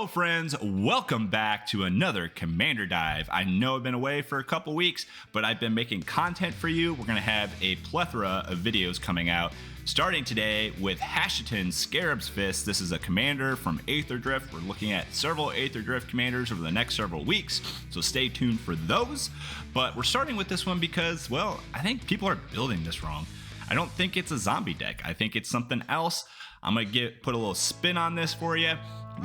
Hello friends, welcome back to another Commander Dive. I know I've been away for a couple weeks, but I've been making content for you. We're going to have a plethora of videos coming out, starting today with Hashaton Scarab's Fist. This is a commander from Aetherdrift. We're looking at several Aetherdrift commanders over the next several weeks, so stay tuned for those. But we're starting with this one because, well, I think people are building this wrong. I don't think it's a zombie deck. I think it's something else. I'm going to put a little spin on this for you.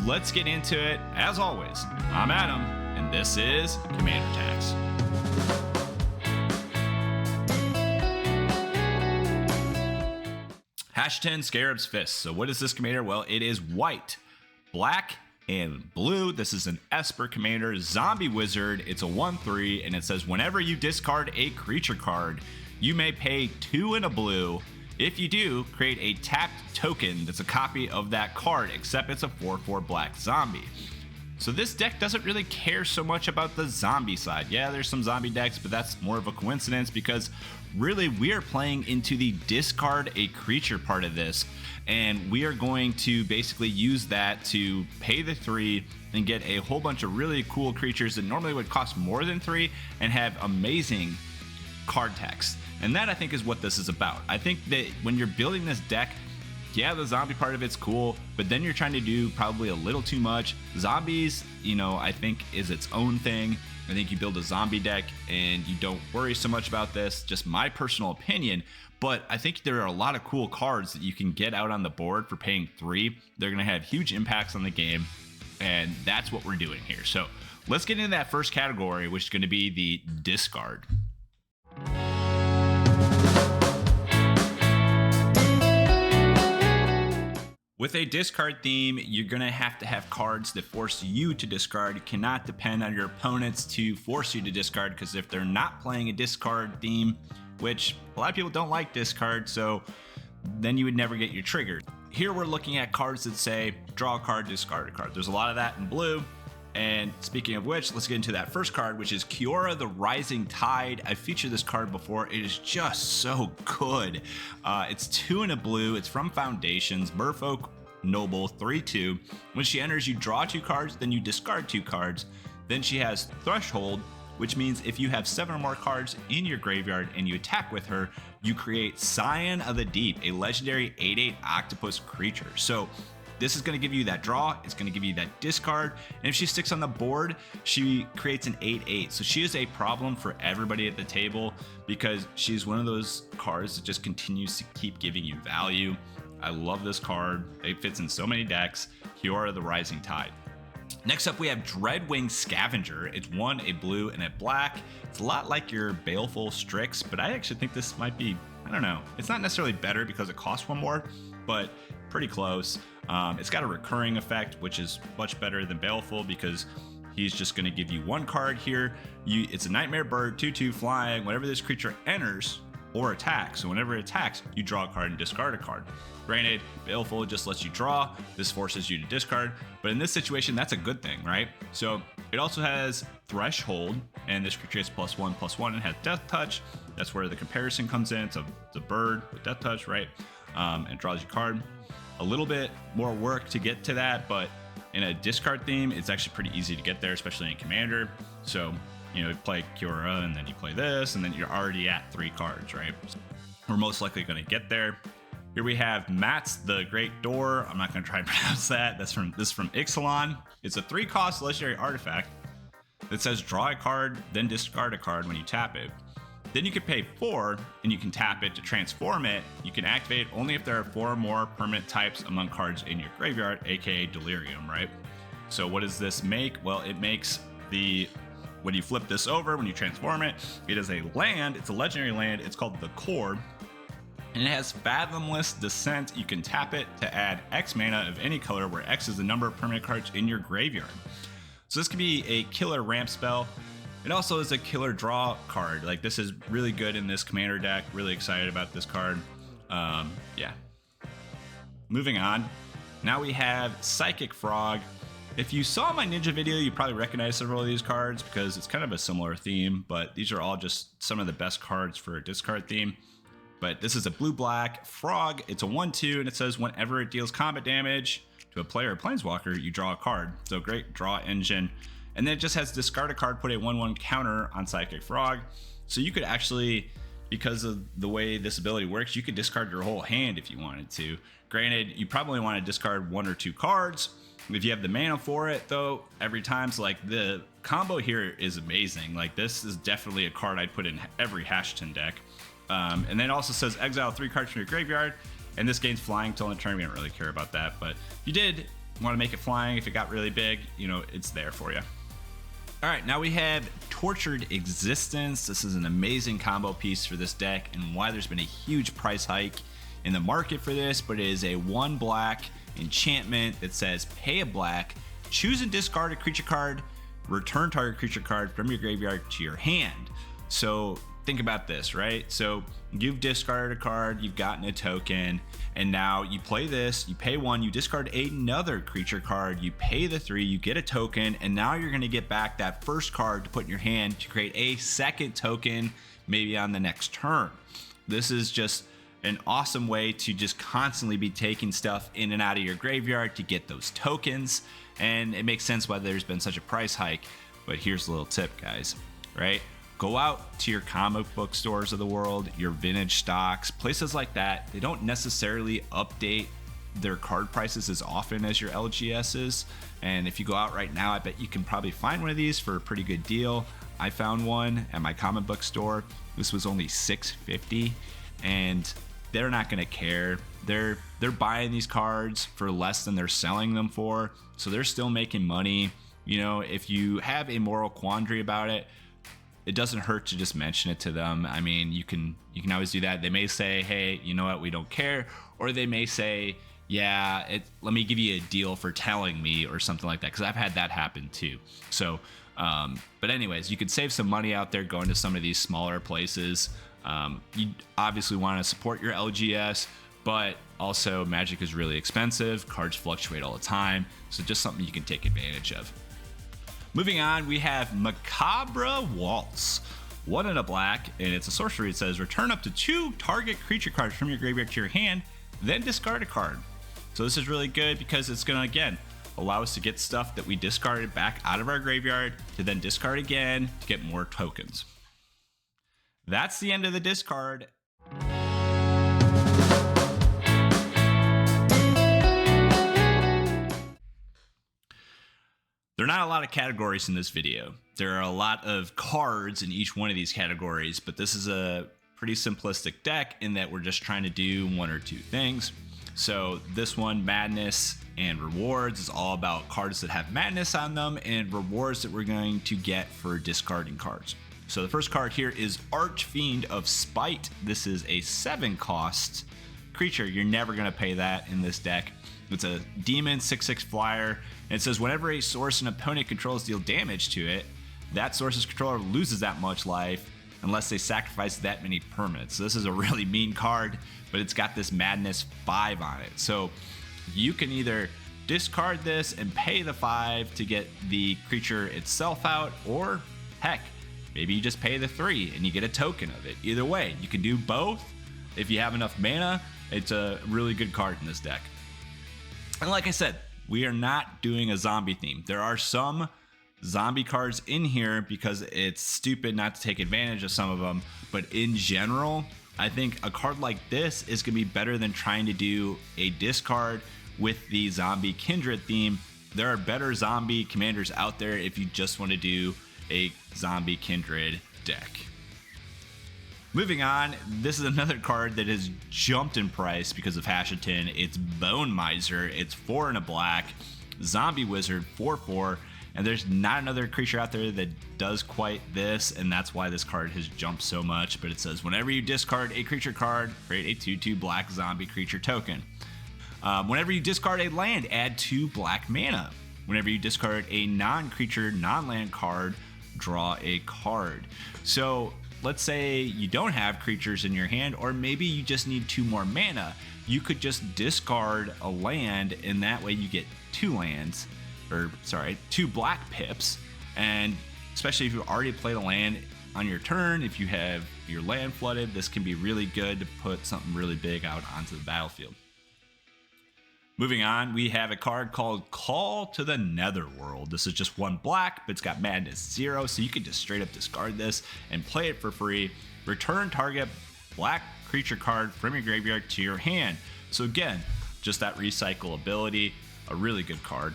Let's get into it. As always, I'm Adam, and this is Commander Tax. Hashaton Scarab's Fist. So what is this commander? Well, it is white, black, and blue. This is an Esper commander, zombie wizard. It's a 1/3, and it says whenever you discard a creature card, you may pay 2 and a blue. If you do, create a tapped token that's a copy of that card, except it's a 4/4 black zombie. So this deck doesn't really care so much about the zombie side. Yeah, there's some zombie decks, but that's more of a coincidence because really we are playing into the discard a creature part of this, and we are going to basically use that to pay the 3 and get a whole bunch of really cool creatures that normally would cost more than 3 and have amazing card text. And that, I think, is what this is about. I think that when you're building this deck, yeah, the zombie part of it's cool, but then you're trying to do probably a little too much. Zombies, I think is its own thing. I think you build a zombie deck and you don't worry so much about this, just my personal opinion. But I think there are a lot of cool cards that you can get out on the board for paying 3. They're going to have huge impacts on the game, and that's what we're doing here. So let's get into that first category, which is going to be the discard. With a discard theme, you're going to have cards that force you to discard. You cannot depend on your opponents to force you to discard, because if they're not playing a discard theme, which a lot of people don't like discard, so then you would never get your trigger. Here we're looking at cards that say draw a card, discard a card. There's a lot of that in blue. And speaking of which, let's get into that first card, which is Kiora the Rising Tide. I've featured this card before. It is just so good. It's 2 and a blue. It's from Foundations. Merfolk Noble, 3/2. When she enters, you draw 2 cards, then you discard 2 cards. Then she has Threshold, which means if you have 7 or more cards in your graveyard and you attack with her, you create Scion of the Deep, a legendary 8/8 octopus creature. So this is going to give you that draw, it's going to give you that discard, and if she sticks on the board, she creates an 8/8. So she is a problem for everybody at the table because she's one of those cards that just continues to keep giving you value. I love this card. It fits in so many decks. Kiora the Rising Tide. Next up, we have Dreadwing Scavenger. It's 1, a blue, and a black. It's a lot like your Baleful Strix, but I actually think this might be, I don't know. It's not necessarily better because it costs 1 more, but pretty close. It's got a recurring effect, which is much better than Baleful because he's just going to give you 1 card here. It's a Nightmare Bird, 2/2 flying. Whenever this creature enters or attacks, so whenever it attacks, you draw a card and discard a card. Granted, Baleful just lets you draw. This forces you to discard, but in this situation, that's a good thing, right? So it also has Threshold, and this creature is +1/+1 and has Death Touch. That's where the comparison comes in. It's a bird with Death Touch, right? And it draws your card. A little bit more work to get to that, but in a discard theme, it's actually pretty easy to get there, especially in Commander. So, you play Kiora, and then you play this, and then you're already at 3 cards, right? We're most likely going to get there. Here we have Matt's the Great Door. I'm not going to try and pronounce that. This is from Ixalan. It's a 3-cost legendary artifact that says draw a card, then discard a card when you tap it. Then you can pay 4, and you can tap it to transform it. You can activate it only if there are 4 or more permanent types among cards in your graveyard, aka Delirium, right? So what does this make? Well, it makes when you flip this over, when you transform it, it is a land. It's a legendary land. It's called the Core, and it has Fathomless Descent. You can tap it to add X mana of any color, where X is the number of permanent cards in your graveyard. So this could be a killer ramp spell. It also is a killer draw card. Like, this is really good in this commander deck. Really excited about this card. Yeah. Moving on. Now we have Psychic Frog. If you saw my Ninja video, you probably recognize several of these cards because it's kind of a similar theme, but these are all just some of the best cards for a discard theme. But this is a blue-black frog. It's a 1/2, and it says whenever it deals combat damage to to a player or planeswalker, you draw a card. So great draw engine. And then it just has discard a card, put a 1/1 counter on Psychic Frog. So you could actually, because of the way this ability works, you could discard your whole hand if you wanted to. Granted, you probably want to discard 1 or 2 cards. If you have the mana for it, though, every time, so like the combo here is amazing. Like this is definitely a card I'd put in every Hashaton deck. And then it also says exile 3 cards from your graveyard, and this gains flying till in turn. We don't really care about that, but if you did want to make it flying, if it got really big, you know, it's there for you. All right, now we have Tortured Existence. This is an amazing combo piece for this deck, and why there's been a huge price hike in the market for this, but it is a 1 black enchantment that says pay a black, choose and discard a creature card, return target creature card from your graveyard to your hand. So think about this, right? So you've discarded a card, you've gotten a token, and now you play this, you pay 1, you discard another creature card, you pay the 3, you get a token, and now you're going to get back that first card to put in your hand to create a second token maybe on the next turn. This is just an awesome way to just constantly be taking stuff in and out of your graveyard to get those tokens, and it makes sense why there's been such a price hike. But here's a little tip, guys, right? Go out to your comic book stores of the world, your vintage stocks, places like that. They don't necessarily update their card prices as often as your LGSs, and if you go out right now, I bet you can probably find one of these for a pretty good deal. I found one at my comic book store. This was only $6.50, and they're not going to care. They're buying these cards for less than they're selling them for, so they're still making money. You know, if you have a moral quandary about it, it doesn't hurt to just mention it to them. I mean, you can always do that. They may say, hey, you know what, we don't care, or they may say, yeah, let me give you a deal for telling me, or something like that, because I've had that happen too. So but anyways, you could save some money out there going to some of these smaller places. You obviously want to support your LGS, but also Magic is really expensive. Cards fluctuate all the time, so just something you can take advantage of. Moving on, we have Macabre Waltz. 1 and a black, and it's a sorcery. It says return up to 2 target creature cards from your graveyard to your hand, then discard a card. So this is really good because it's going to, again, allow us to get stuff that we discarded back out of our graveyard to then discard again to get more tokens. That's the end of the discard. There are not a lot of categories in this video. There are a lot of cards in each one of these categories, but this is a pretty simplistic deck in that we're just trying to do 1 or 2 things. So this one, Madness and Rewards, is all about cards that have madness on them and rewards that we're going to get for discarding cards. So the first card here is Archfiend of Spite. This is a 7-cost creature. You're never going to pay that in this deck. It's a demon 6/6 flyer, and it says whenever a source an opponent controls deal damage to it, that source's controller loses that much life unless they sacrifice that many permanents. So this is a really mean card, but it's got this Madness 5 on it. So you can either discard this and pay the 5 to get the creature itself out, or heck, maybe you just pay the 3 and you get a token of it. Either way, you can do both. If you have enough mana, it's a really good card in this deck. And like I said, we are not doing a zombie theme. There are some zombie cards in here because it's stupid not to take advantage of some of them. But in general, I think a card like this is going to be better than trying to do a discard with the zombie kindred theme. There are better zombie commanders out there if you just want to do a zombie kindred deck. Moving on, this is another card that has jumped in price because of Hashaton. It's Bone Miser. It's 4 and a black, zombie wizard, 4/4, and there's not another creature out there that does quite this, and that's why this card has jumped so much. But it says whenever you discard a creature card, create a 2/2 black zombie creature token. Whenever you discard a land, add 2 black mana. Whenever you discard a non-creature, non-land card, draw a card. So let's say you don't have creatures in your hand, or maybe you just need 2 more mana. You could just discard a land, and that way you get 2 black pips. And especially if you already played a land on your turn, if you have your land flooded, this can be really good to put something really big out onto the battlefield. Moving on, we have a card called Call to the Netherworld. This is just 1 black, but it's got madness 0, so you can just straight up discard this and play it for free. Return target black creature card from your graveyard to your hand. So again, just that recycle ability, a really good card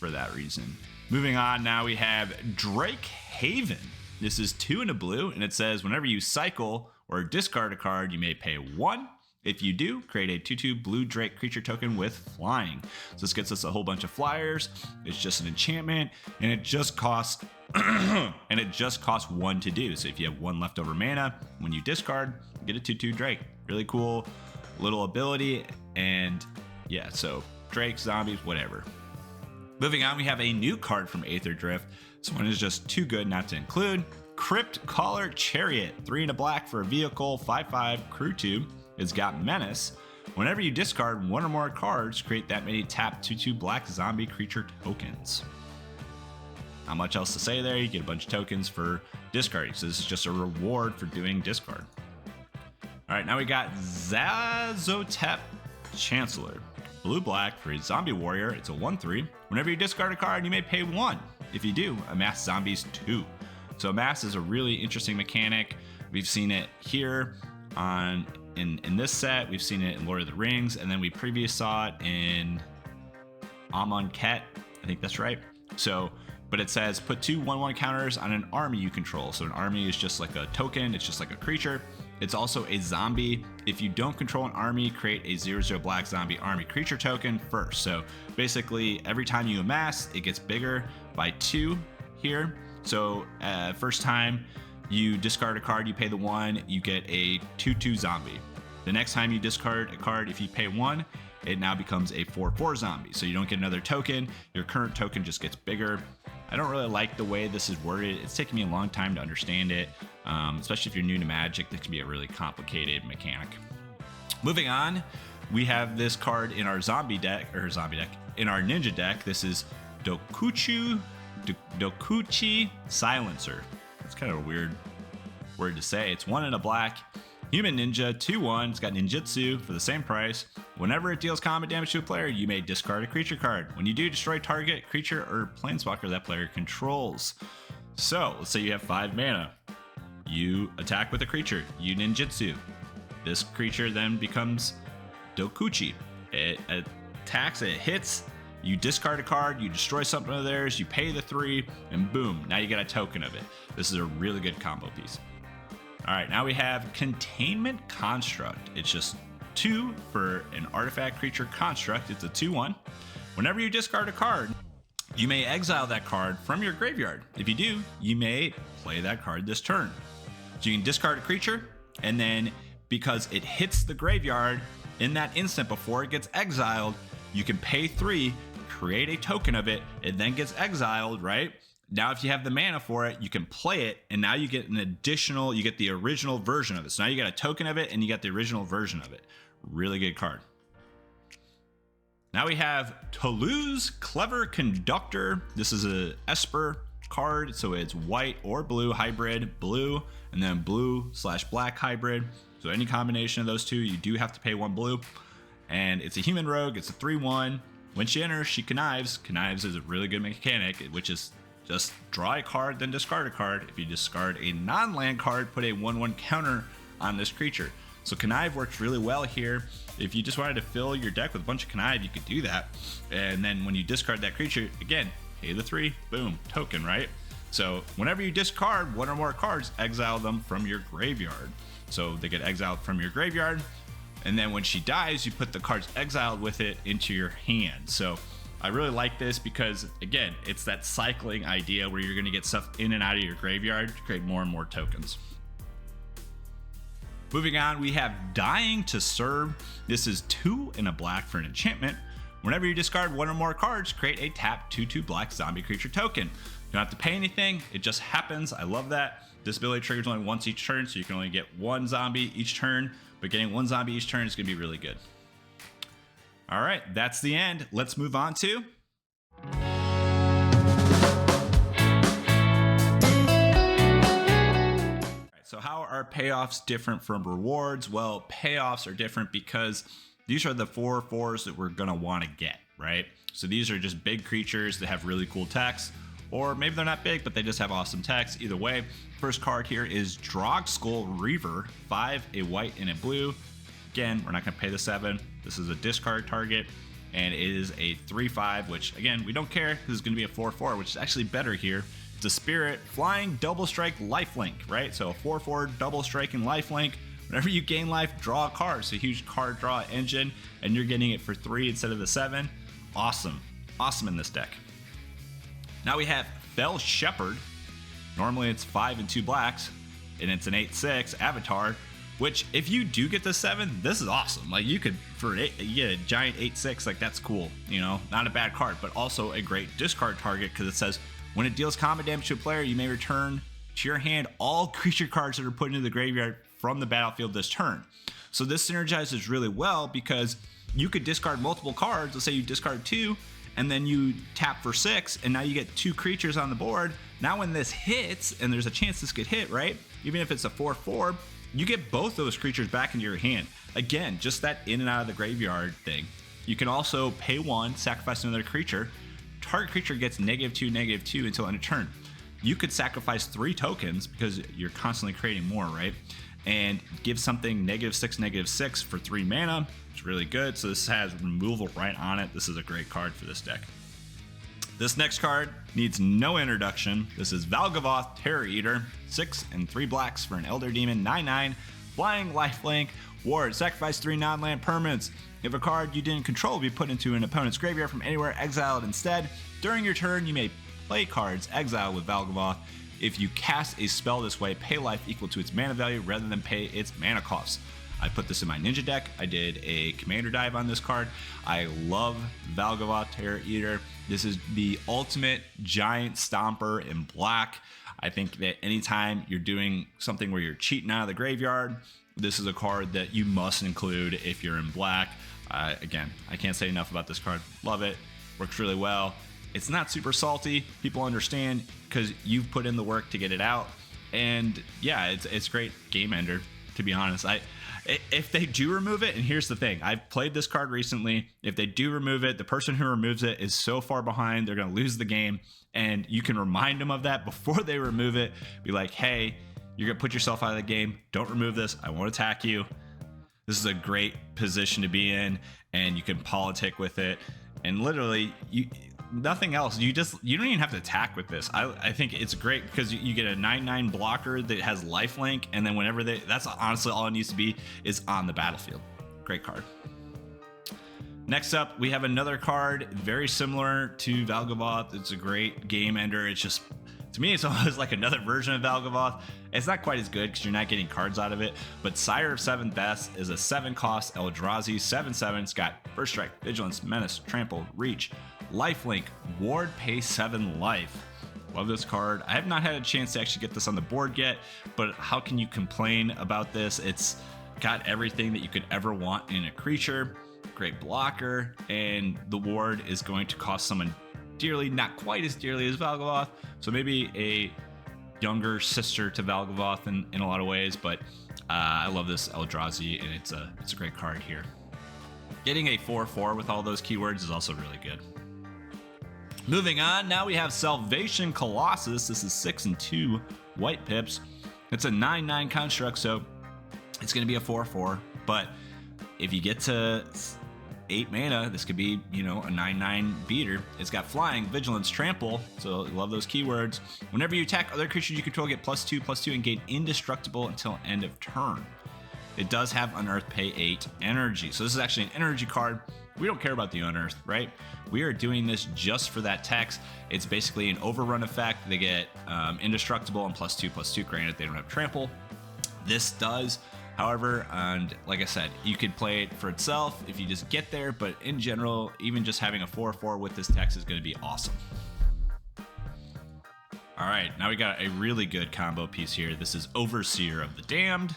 for that reason. Moving on, now we have Drake Haven. This is 2 and a blue, and it says whenever you cycle or discard a card, you may pay 1. If you do, create a 2/2 blue Drake creature token with flying. So this gets us a whole bunch of flyers. It's just an enchantment, and it just costs 1 to do. So if you have 1 leftover mana, when you discard, you get a 2/2 Drake. Really cool little ability, and yeah, so Drake, zombies, whatever. Moving on, we have a new card from Aetherdrift. This one is just too good not to include. Crypt Caller Chariot, 3 and a black for a vehicle, 5/5 crew 2. It's got menace. Whenever you discard 1 or more cards, create that many tap 2/2 black zombie creature tokens. Not much else to say there. You get a bunch of tokens for discarding. So this is just a reward for doing discard. All right, now we got Zazotep Chancellor. Blue black for a zombie warrior. It's a 1/3. Whenever you discard a card, you may pay 1. If you do, amass zombies 2. So amass is a really interesting mechanic. We've seen it here in this set. We've seen it in Lord of the Rings, and then we previously saw it in Amonkhet. I think that's right. So, but it says put 2 1/1 counters on an army you control. So an army is just like a token. It's just like a creature. It's also a zombie. If you don't control an army, create a 0/0 black zombie army creature token first. So basically, every time you amass, it gets bigger by 2 here. So first time you discard a card, you pay the 1, you get a 2/2 zombie. The next time you discard a card, if you pay 1, it now becomes a 4/4 zombie. So you don't get another token, your current token just gets bigger. I don't really like the way this is worded. It's taken me a long time to understand it, especially if you're new to Magic. That can be a really complicated mechanic. Moving on, we have this card in our in our ninja deck. This is Dokuchi Silencer. That's kind of a weird word to say. It's 1 and a black. Human Ninja, 2/1. It's got ninjutsu for the same price. Whenever it deals combat damage to a player, you may discard a creature card. When you do, destroy target creature or planeswalker that player controls. So, let's say you have 5 mana. You attack with a creature. You ninjutsu. This creature then becomes Dokuchi. It attacks, it hits. You discard a card, you destroy something of theirs, you pay the 3, and boom, now you get a token of it. This is a really good combo piece. All right, now we have Containment Construct. It's just 2 for an artifact creature construct. It's a 2/1. Whenever you discard a card, you may exile that card from your graveyard. If you do, you may play that card this turn. So you can discard a creature, and then because it hits the graveyard in that instant before it gets exiled, you can pay 3, create a token of it, it then gets exiled, right? Now, if you have the mana for it, you can play it, and now you get you get the original version of it. So now you get a token of it, and you get the original version of it. Really good card. Now we have Toulouse Clever Conductor. This is a Esper card, so it's white or blue hybrid, blue, and then blue/black hybrid. So any combination of those two, you do have to pay 1 blue. And it's a human rogue. It's a 3/1. When she enters, she connives. Connives is a really good mechanic, which is just draw a card, then discard a card. If you discard a non-land card, put a 1/1 counter on this creature. So connive works really well here. If you just wanted to fill your deck with a bunch of connive, you could do that. And then when you discard that creature, again, pay the 3, boom, token, right? So whenever you discard 1 or more cards, exile them from your graveyard. So they get exiled from your graveyard. And then when she dies, you put the cards exiled with it into your hand. So I really like this because, again, it's that cycling idea where you're going to get stuff in and out of your graveyard to create more and more tokens. Moving on, we have Dying to Serve. This is 2 and a black for an enchantment. Whenever you discard 1 or more cards, create a tap 2/2 black zombie creature token. You don't have to pay anything. It just happens. I love that. This ability triggers only once each turn, so you can only get 1 zombie each turn. But getting 1 zombie each turn is going to be really good. All right, that's the end. Let's move on to... So how are payoffs different from rewards? Well, payoffs are different because these are the 4/4s that we're going to want to get, right? So these are just big creatures that have really cool text, or maybe they're not big, but they just have awesome text. Either way, first card here is Drogskull Reaver, 5, a white and a blue. Again, we're not going to pay the 7. This is a discard target, and it is a 3/5, which again, we don't care because it's going to be a 4/4, which is actually better here. It's a spirit, flying, double strike, lifelink, right? So a 4/4 double strike and lifelink. Whenever you gain life, draw a card. It's a huge card draw engine, and you're getting it for 3 instead of the 7. Awesome. Awesome in this deck. Now we have Fell Shepherd. Normally it's 5 and 2 blacks, and it's an 8/6 avatar, which if you do get the 7, this is awesome. Like you could, for you get a giant 8/6, like that's cool. You know, not a bad card, but also a great discard target because it says when it deals combat damage to a player, you may return to your hand all creature cards that are put into the graveyard from the battlefield this turn. So this synergizes really well because you could discard multiple cards. Let's say you discard 2 and then you tap for 6 and now you get 2 creatures on the board. Now when this hits, and there's a chance this could hit, right? Even if it's a 4/4, you get both those creatures back into your hand. Again, just that in and out of the graveyard thing. You can also pay 1, sacrifice another creature. Target creature gets -2/-2 until end of turn. You could sacrifice 3 tokens because you're constantly creating more, right? And give something -6/-6 for 3 mana. It's really good. So this has removal right on it. This is a great card for this deck. This next card needs no introduction. This is Valgavoth Terror Eater, 6 and 3 blacks for an Elder Demon, 9/9, flying, lifelink, ward, sacrifice 3 non-land permanents. If a card you didn't control be put into an opponent's graveyard from anywhere, exiled instead. During your turn, you may play cards exiled with Valgavoth. If you cast a spell this way, pay life equal to its mana value rather than pay its mana cost. I put this in my ninja deck. I did a commander dive on this card. I love Valgavoth Terror Eater. This is the ultimate giant stomper in black. I think that anytime you're doing something where you're cheating out of the graveyard, this is a card that you must include if you're in black. Again, I can't say enough about this card. Love it. Works really well. It's not super salty. People understand because you've put in the work to get it out. And yeah, it's great game ender, to be honest. If they do remove it, and here's the thing, I've played this card recently. If they do remove it, the person who removes it is so far behind, they're going to lose the game. And you can remind them of that before they remove it. Be like, hey, you're going to put yourself out of the game. Don't remove this. I won't attack you. This is a great position to be in, and you can politic with it. And literally, nothing else. You don't even have to attack with this. I think it's great because you get a 9/9 blocker that has lifelink, and then whenever that's honestly all it needs to be is on the battlefield. Great card. Next up, we have another card very similar to Valgavoth. It's a great game ender. It's just, to me, it's almost like another version of Valgavoth. It's not quite as good because you're not getting cards out of it, but Sire of Seventh Best is a 7-cost Eldrazi, 7/7. It's got First Strike, Vigilance, Menace, Trample, Reach, Lifelink, Ward, pay 7 life. Love this card. I have not had a chance to actually get this on the board yet, but how can you complain about this? It's got everything that you could ever want in a creature. Great blocker, and the ward is going to cost someone dearly, not quite as dearly as Valgavoth, so maybe a younger sister to Valgavoth in a lot of ways, but I love this Eldrazi, and it's a great card here. Getting a 4/4 with all those keywords is also really good. Moving on, now we have Salvation Colossus. This is 6 and 2 white pips. It's a 9/9 construct, so it's going to be a 4/4, but if you get to 8 mana, this could be, a 9/9 beater. It's got flying, vigilance, trample, so love those keywords. Whenever you attack other creatures you control, get +2/+2 and gain indestructible until end of turn. It does have Unearth, pay 8 energy. So this is actually an energy card. We don't care about the Unearth, right? We are doing this just for that text. It's basically an overrun effect. They get indestructible and +2/+2, granted they don't have trample. This does. However, and like I said, you could play it for itself if you just get there, but in general, even just having a 4/4 with this text is going to be awesome. All right, now we got a really good combo piece here. This is Overseer of the Damned.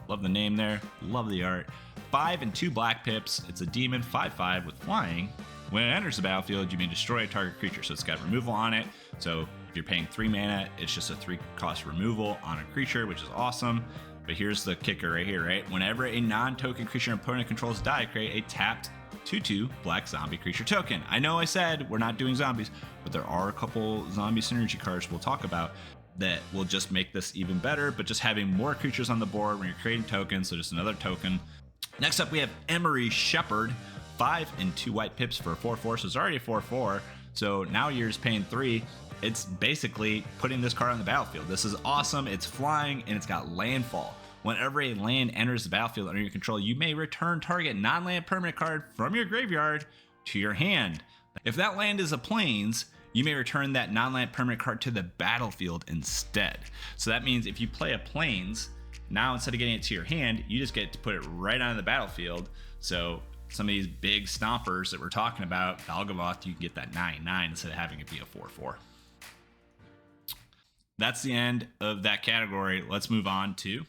Love the name there, love the art. 5 and 2 black pips. It's a demon, 5/5 with flying. When it enters the battlefield, you may destroy a target creature, so it's got removal on it. So if you're paying 3 mana, it's just a 3-cost removal on a creature, which is awesome. But here's the kicker right here, right? Whenever a non-token creature an opponent controls die, create a tapped 2/2 black zombie creature token. I know I said we're not doing zombies, but there are a couple zombie synergy cards we'll talk about that will just make this even better, but just having more creatures on the board when you're creating tokens, so just another token. Next up, we have Emery Shepherd, 5 and 2 white pips for a 4/4, so it's already a 4/4, so now you're just paying 3. It's basically putting this card on the battlefield. This is awesome. It's flying and it's got landfall. Whenever a land enters the battlefield under your control, you may return target non-land permanent card from your graveyard to your hand. If that land is a plains, you may return that non-land permanent card to the battlefield instead. So that means if you play a plains, now instead of getting it to your hand, you just get to put it right on the battlefield. So some of these big stompers that we're talking about, Valgavoth, you can get that 9/9 instead of having it be a 4/4. That's the end of that category. Let's move on to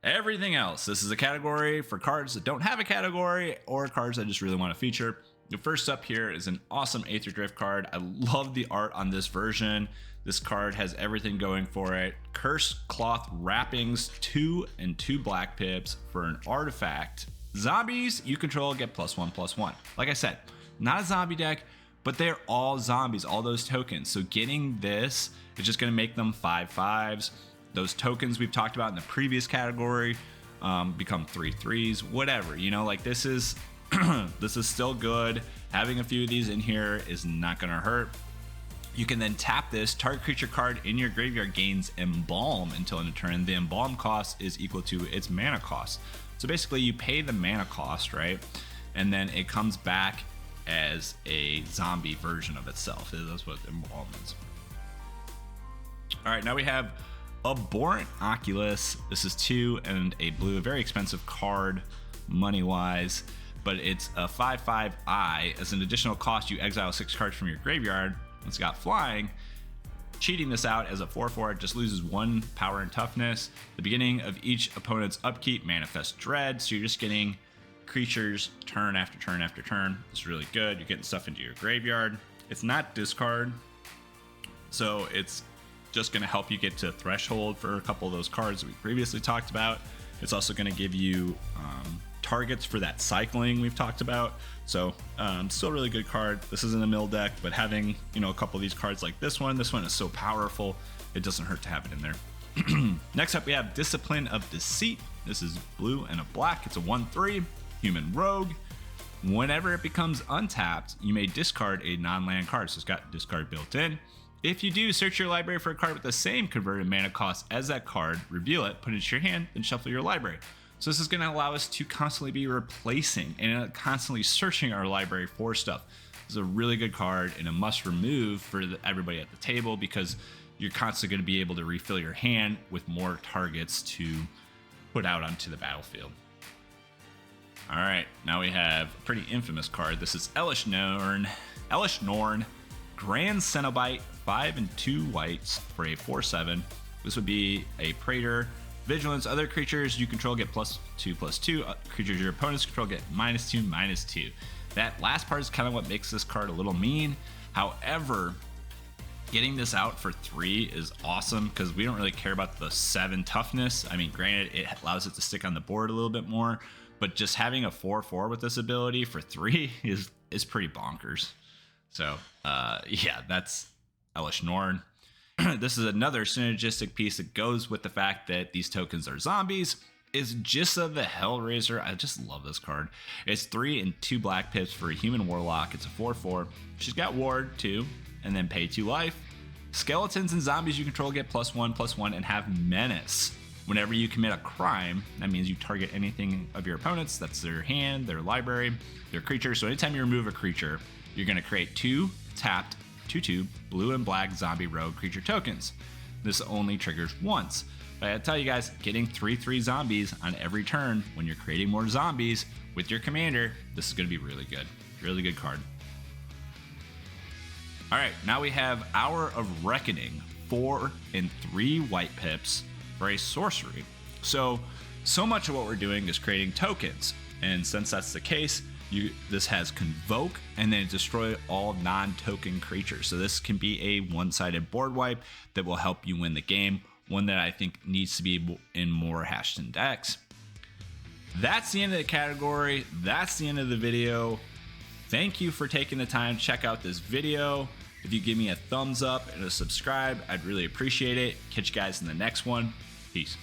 everything else. This is a category for cards that don't have a category or cards I just really want to feature. The first up here is an awesome Aetherdrift card. I love the art on this version. This card has everything going for it. Curse Cloth Wrappings, 2 and 2 black pips for an artifact. Zombies you control get +1/+1. Like I said, not a zombie deck, but they're all zombies, all those tokens. So getting this is just going to make them 5/5s. Those tokens we've talked about in the previous category become 3/3s, whatever. You know, like this is this is still good. Having a few of these in here is not going to hurt. You can then tap this. Target creature card in your graveyard gains Embalm until end of turn. The Embalm cost is equal to its mana cost. So basically you pay the mana cost, right? And then it comes back as a zombie version of itself. That's what Embalm is. All right, now we have Abhorrent Oculus. This is 2 and a blue, a very expensive card money-wise, but it's a 5/5 As an additional cost, you exile 6 cards from your graveyard. It's got flying. Cheating this out as a 4/4, it just loses 1 power and toughness. The beginning of each opponent's upkeep manifests dread, so you're just getting creatures turn after turn after turn. It's really good. You're getting stuff into your graveyard. It's not discard, so it's just going to help you get to threshold for a couple of those cards that we previously talked about. It's also going to give you targets for that cycling we've talked about. So still a really good card. This isn't a mill deck, but having, you know, a couple of these cards like this one is so powerful, it doesn't hurt to have it in there. Next up, we have Discipline of Deceit. This is blue and a black. It's a 1/3 human rogue. Whenever it becomes untapped, you may discard a non-land card. So it's got discard built in. If you do, search your library for a card with the same converted mana cost as that card, reveal it, put it into your hand, then shuffle your library. So this is going to allow us to constantly be replacing and constantly searching our library for stuff. This is a really good card and a must remove for everybody at the table, because you're constantly going to be able to refill your hand with more targets to put out onto the battlefield. All right, now we have a pretty infamous card. This is Elesh Norn, Grand Cenobite, 5 and 2 whites for a 4/7. This would be a Praetor. Vigilance, other creatures you control get +2/+2. Creatures your opponents control get -2/-2. That last part is kind of what makes this card a little mean. However, getting this out for 3 is awesome, because we don't really care about the 7 toughness. I mean, granted, it allows it to stick on the board a little bit more, but just having a 4/4 with this ability for 3 is pretty bonkers. So yeah, that's Elesh Norn. This is another synergistic piece that goes with the fact that these tokens are zombies. Is Jissa the Hellraiser. I just love this card. It's 3 and 2 black pips for a human warlock. It's a 4/4. She's got ward 2 and then pay 2 life. Skeletons and zombies you control get +1/+1 and have menace. Whenever you commit a crime, that means you target anything of your opponents. That's their hand, their library, their creature. So anytime you remove a creature, you're going to create 2 tapped 2/2 blue and black zombie rogue creature tokens. This only triggers once. But I tell you guys, getting 3/3 zombies on every turn when you're creating more zombies with your commander, this is going to be really good. Really good card. All right, now we have Hour of Reckoning, 4 and 3 white pips for a sorcery. So much of what we're doing is creating tokens. And since that's the case, This has Convoke and then destroy all non-token creatures. So this can be a one-sided board wipe that will help you win the game. One that I think needs to be in more Hashaton decks. That's the end of the category. That's the end of the video. Thank you for taking the time to check out this video. If you give me a thumbs up and a subscribe, I'd really appreciate it. Catch you guys in the next one. Peace.